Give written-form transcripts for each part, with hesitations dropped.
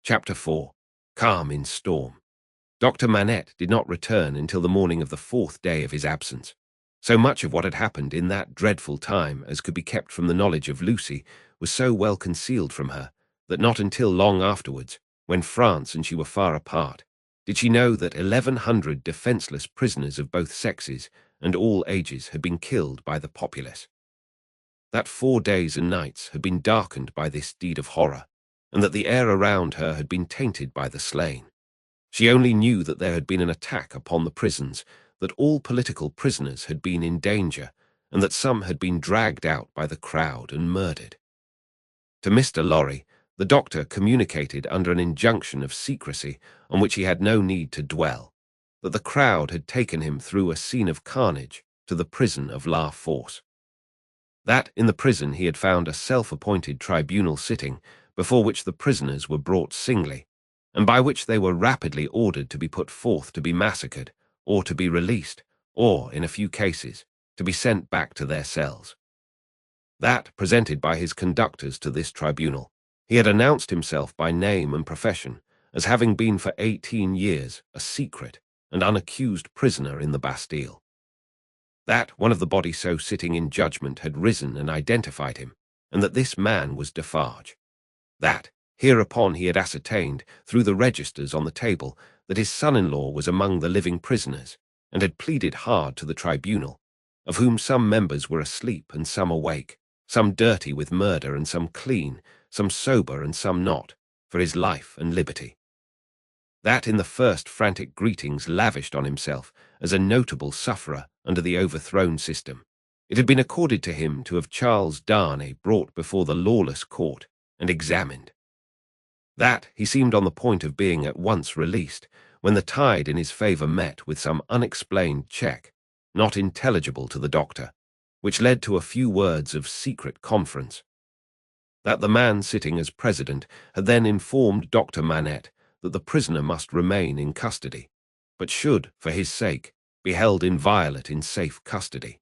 Chapter 4. Calm in Storm. Dr. Manette did not return until the morning of the 4th day of his absence. So much of what had happened in that dreadful time as could be kept from the knowledge of Lucy was so well concealed from her that not until long afterwards, when France and she were far apart, did she know that 1,100 defenceless prisoners of both sexes and all ages had been killed by the populace. That 4 days and nights had been darkened by this deed of horror, and that the air around her had been tainted by the slain. She only knew that there had been an attack upon the prisons, that all political prisoners had been in danger, and that some had been dragged out by the crowd and murdered. To Mr. Lorry, the doctor communicated under an injunction of secrecy on which he had no need to dwell, that the crowd had taken him through a scene of carnage to the prison of La Force. That in the prison he had found a self-appointed tribunal sitting, before which the prisoners were brought singly, and by which they were rapidly ordered to be put forth to be massacred, or to be released, or, in a few cases, to be sent back to their cells. That, presented by his conductors to this tribunal, he had announced himself by name and profession as having been for 18 years a secret and unaccused prisoner in the Bastille. That one of the body so sitting in judgment had risen and identified him, and that this man was Defarge. That, hereupon he had ascertained, through the registers on the table, that his son-in-law was among the living prisoners, and had pleaded hard to the tribunal, of whom some members were asleep and some awake, some dirty with murder and some clean, some sober and some not, for his life and liberty. That in the first frantic greetings lavished on himself as a notable sufferer under the overthrown system, it had been accorded to him to have Charles Darnay brought before the lawless court and examined. That he seemed on the point of being at once released, when the tide in his favour met with some unexplained check, not intelligible to the doctor, which led to a few words of secret conference. That the man sitting as president had then informed Dr. Manette that the prisoner must remain in custody, but should, for his sake, be held inviolate in safe custody.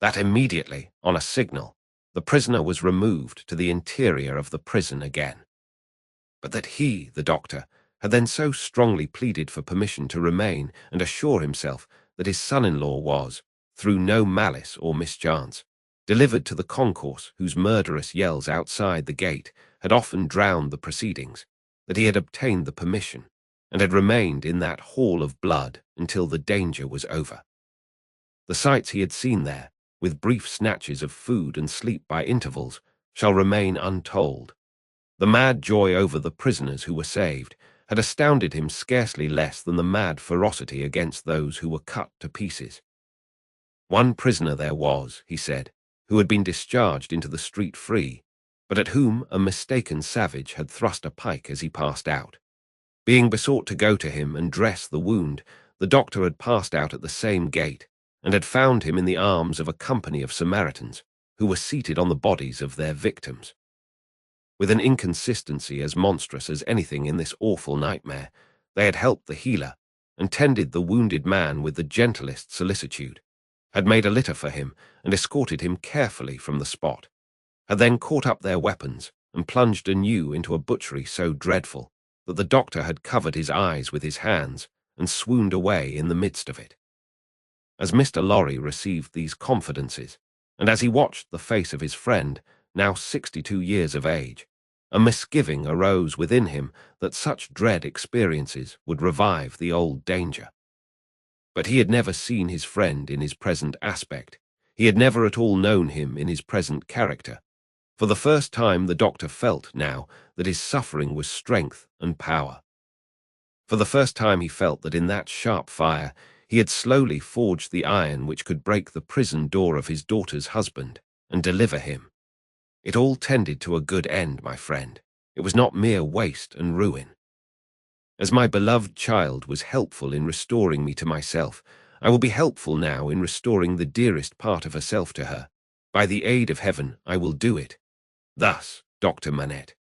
That immediately, on a signal, the prisoner was removed to the interior of the prison again. But that he, the doctor, had then so strongly pleaded for permission to remain and assure himself that his son-in-law was, through no malice or mischance, delivered to the concourse whose murderous yells outside the gate had often drowned the proceedings, that he had obtained the permission, and had remained in that hall of blood until the danger was over. The sights he had seen there, with brief snatches of food and sleep by intervals, shall remain untold. The mad joy over the prisoners who were saved had astounded him scarcely less than the mad ferocity against those who were cut to pieces. One prisoner there was, he said, who had been discharged into the street free, but at whom a mistaken savage had thrust a pike as he passed out. Being besought to go to him and dress the wound, the doctor had passed out at the same gate, and had found him in the arms of a company of Samaritans, who were seated on the bodies of their victims. With an inconsistency as monstrous as anything in this awful nightmare, they had helped the healer, and tended the wounded man with the gentlest solicitude, had made a litter for him and escorted him carefully from the spot, had then caught up their weapons and plunged anew into a butchery so dreadful that the doctor had covered his eyes with his hands and swooned away in the midst of it. As Mr. Lorry received these confidences, and as he watched the face of his friend, now 62 years of age, a misgiving arose within him that such dread experiences would revive the old danger. But he had never seen his friend in his present aspect. He had never at all known him in his present character. For the first time the doctor felt now that his suffering was strength and power. For the first time he felt that in that sharp fire he had slowly forged the iron which could break the prison door of his daughter's husband and deliver him. It all tended to a good end, my friend. It was not mere waste and ruin. As my beloved child was helpful in restoring me to myself, I will be helpful now in restoring the dearest part of herself to her. By the aid of heaven, I will do it. Thus, Dr. Manette.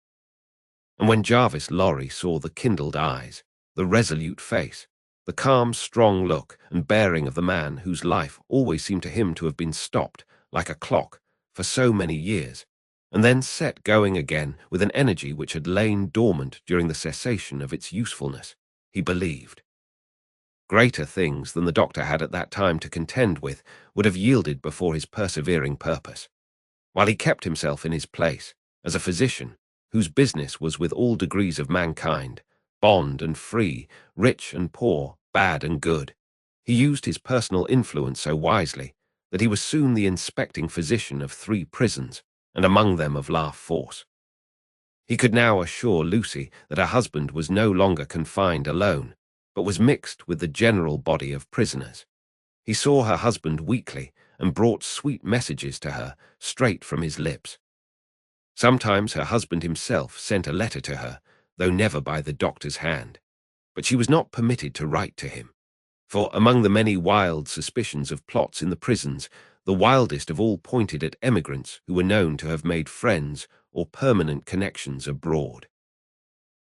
And when Jarvis Lorry saw the kindled eyes, the resolute face, the calm, strong look and bearing of the man whose life always seemed to him to have been stopped, like a clock, for so many years, and then set going again with an energy which had lain dormant during the cessation of its usefulness. He believed. Greater things than the doctor had at that time to contend with would have yielded before his persevering purpose, while he kept himself in his place as a physician whose business was with all degrees of mankind, bond and free, rich and poor, bad and good. He used his personal influence so wisely that he was soon the inspecting physician of 3 prisons, and among them of La Force. He could now assure Lucy that her husband was no longer confined alone, but was mixed with the general body of prisoners. He saw her husband weekly and brought sweet messages to her straight from his lips. Sometimes her husband himself sent a letter to her, though never by the doctor's hand, but she was not permitted to write to him. For among the many wild suspicions of plots in the prisons, the wildest of all pointed at emigrants who were known to have made friends or permanent connections abroad.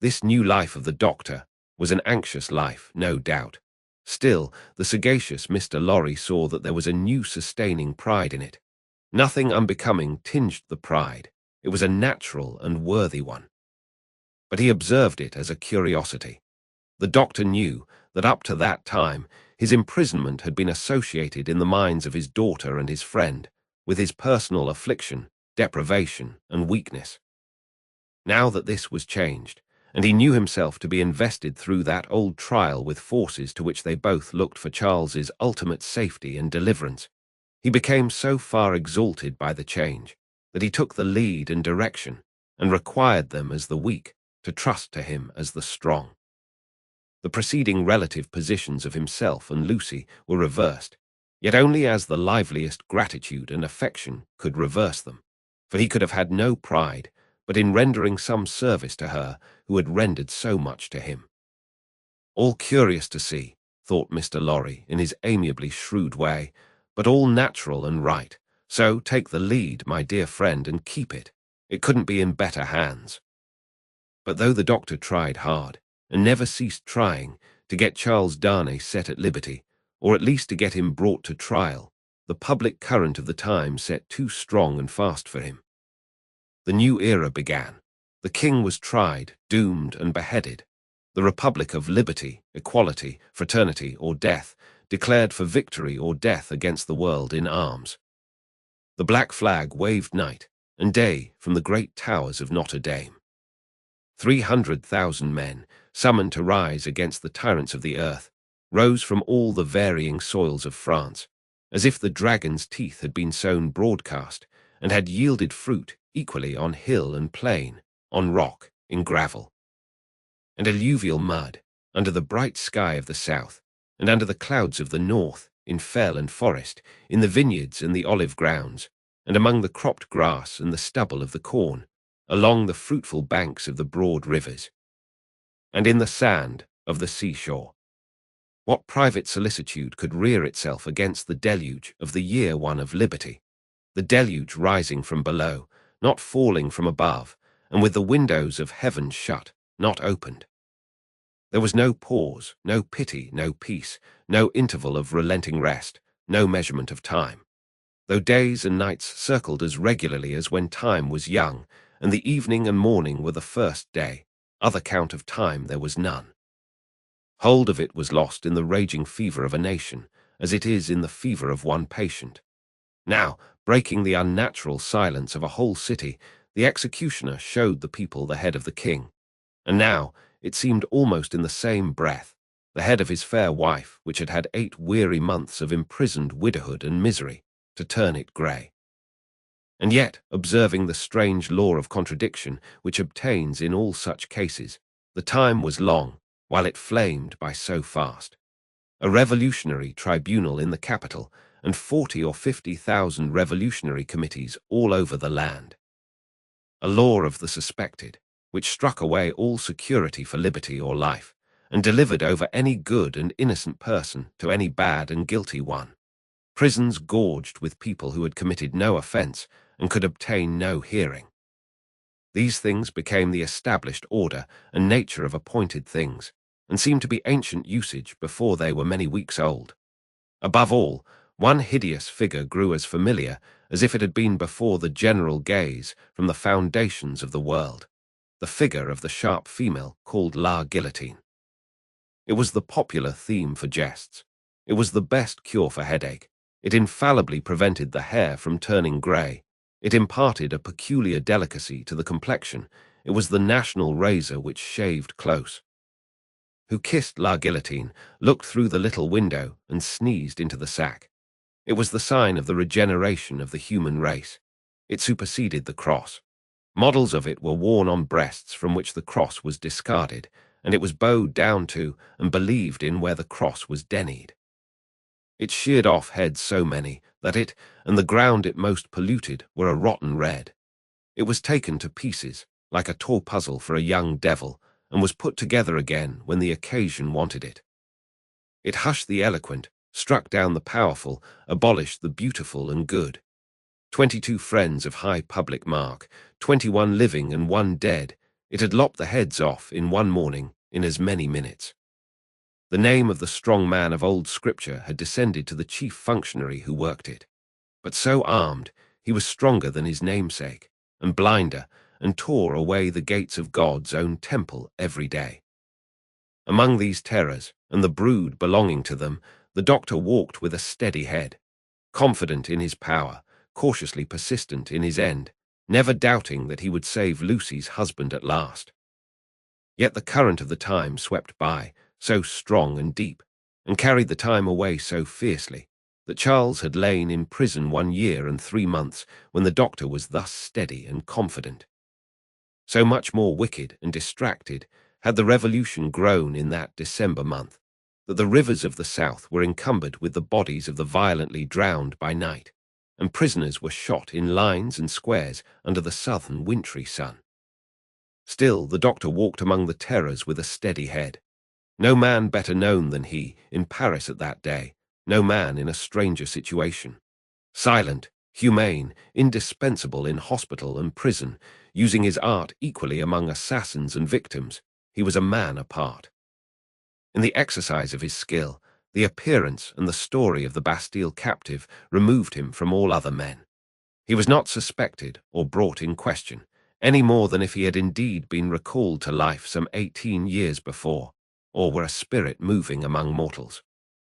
This new life of the doctor was an anxious life, no doubt. Still, the sagacious Mr. Lorry saw that there was a new sustaining pride in it. Nothing unbecoming tinged the pride. It was a natural and worthy one. But he observed it as a curiosity. The doctor knew that up to that time his imprisonment had been associated in the minds of his daughter and his friend with his personal affliction, deprivation, and weakness. Now that this was changed, and he knew himself to be invested through that old trial with forces to which they both looked for Charles's ultimate safety and deliverance, he became so far exalted by the change that he took the lead and direction, and required them as the weak to trust to him as the strong. The preceding relative positions of himself and Lucy were reversed, yet only as the liveliest gratitude and affection could reverse them, for he could have had no pride but in rendering some service to her who had rendered so much to him. All curious to see, thought Mr. Lorry in his amiably shrewd way, but all natural and right. So take the lead, my dear friend, and keep it. It couldn't be in better hands. But though the doctor tried hard, and never ceased trying, to get Charles Darnay set at liberty, or at least to get him brought to trial, the public current of the time set too strong and fast for him. The new era began. The king was tried, doomed, and beheaded. The republic of liberty, equality, fraternity, or death declared for victory or death against the world in arms. The black flag waved night and day from the great towers of Notre Dame. 300,000 men, summoned to rise against the tyrants of the earth, rose from all the varying soils of France, as if the dragon's teeth had been sown broadcast and had yielded fruit equally on hill and plain, on rock, in gravel, and alluvial mud, under the bright sky of the south, and under the clouds of the north, in fell and forest, in the vineyards and the olive grounds, and among the cropped grass and the stubble of the corn, along the fruitful banks of the broad rivers, and in the sand of the seashore. What private solicitude could rear itself against the deluge of the year one of liberty, the deluge rising from below, not falling from above, and with the windows of heaven shut, not opened? There was no pause, no pity, no peace, no interval of relenting rest, no measurement of time. Though days and nights circled as regularly as when time was young, and the evening and morning were the first day, other count of time there was none. Hold of it was lost in the raging fever of a nation, as it is in the fever of one patient. Now, breaking the unnatural silence of a whole city, the executioner showed the people the head of the king, and now, it seemed almost in the same breath, the head of his fair wife, which had had 8 weary months of imprisoned widowhood and misery, to turn it grey. And yet, observing the strange law of contradiction which obtains in all such cases, the time was long, while it flamed by so fast. A revolutionary tribunal in the capital, and 40 or 50,000 revolutionary committees all over the land. A law of the suspected, which struck away all security for liberty or life, and delivered over any good and innocent person to any bad and guilty one. Prisons gorged with people who had committed no offence and could obtain no hearing. These things became the established order and nature of appointed things, and seemed to be ancient usage before they were many weeks old. Above all, One hideous figure grew as familiar as if it had been before the general gaze from the foundations of the world, the figure of the sharp female called La Guillotine. It was the popular theme for jests. It was the best cure for headache. It infallibly prevented the hair from turning grey. It imparted a peculiar delicacy to the complexion. It was the national razor which shaved close. Who kissed La Guillotine, looked through the little window, and sneezed into the sack. It was the sign of the regeneration of the human race. It superseded the cross. Models of it were worn on breasts from which the cross was discarded, and it was bowed down to and believed in where the cross was denied. It sheared off heads so many that it and the ground it most polluted were a rotten red. It was taken to pieces, like a toy puzzle for a young devil, and was put together again when the occasion wanted it. It hushed the eloquent, struck down the powerful, abolished the beautiful and good. 22 friends of high public mark, 21 living and 1 dead, it had lopped the heads off in one morning in as many minutes. The name of the strong man of old scripture had descended to the chief functionary who worked it. But so armed, he was stronger than his namesake, and blinder, and tore away the gates of God's own temple every day. Among these terrors, and the brood belonging to them, the doctor walked with a steady head, confident in his power, cautiously persistent in his end, never doubting that he would save Lucy's husband at last. Yet the current of the time swept by, so strong and deep, and carried the time away so fiercely, that Charles had lain in prison 1 year and 3 months when the doctor was thus steady and confident. So much more wicked and distracted had the revolution grown in that December month, that the rivers of the south were encumbered with the bodies of the violently drowned by night, and prisoners were shot in lines and squares under the southern wintry sun. Still the doctor walked among the terrors with a steady head. No man better known than he in Paris at that day, no man in a stranger situation. Silent, humane, indispensable in hospital and prison, using his art equally among assassins and victims, he was a man apart. In the exercise of his skill, the appearance and the story of the Bastille captive removed him from all other men. He was not suspected or brought in question, any more than if he had indeed been recalled to life some 18 years before, or were a spirit moving among mortals.